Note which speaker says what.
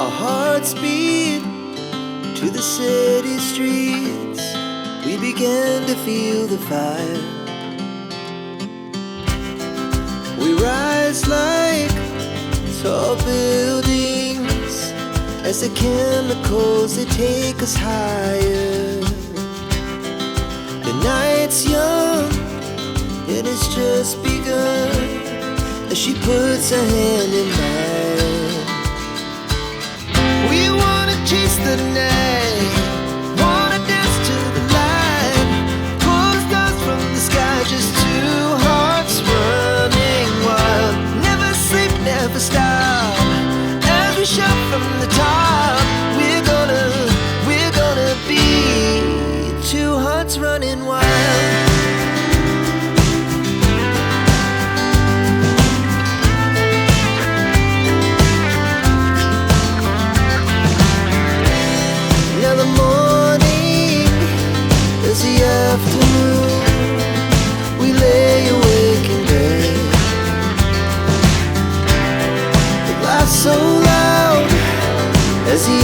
Speaker 1: Our hearts beat to the city streets. We began to feel the fire. We rise like tall buildings as the chemicals, they take us higher. The night's young and it's just begun as she puts her hand in mine. We wanna chase the night, wanna dance to the light, pull the stars from the sky, just two hearts running wild. Never sleep, never stop, as we shout from the top. We're gonna be two hearts running wild. Now the morning is the afternoon. We lay awake in bed. The laughs so loud as the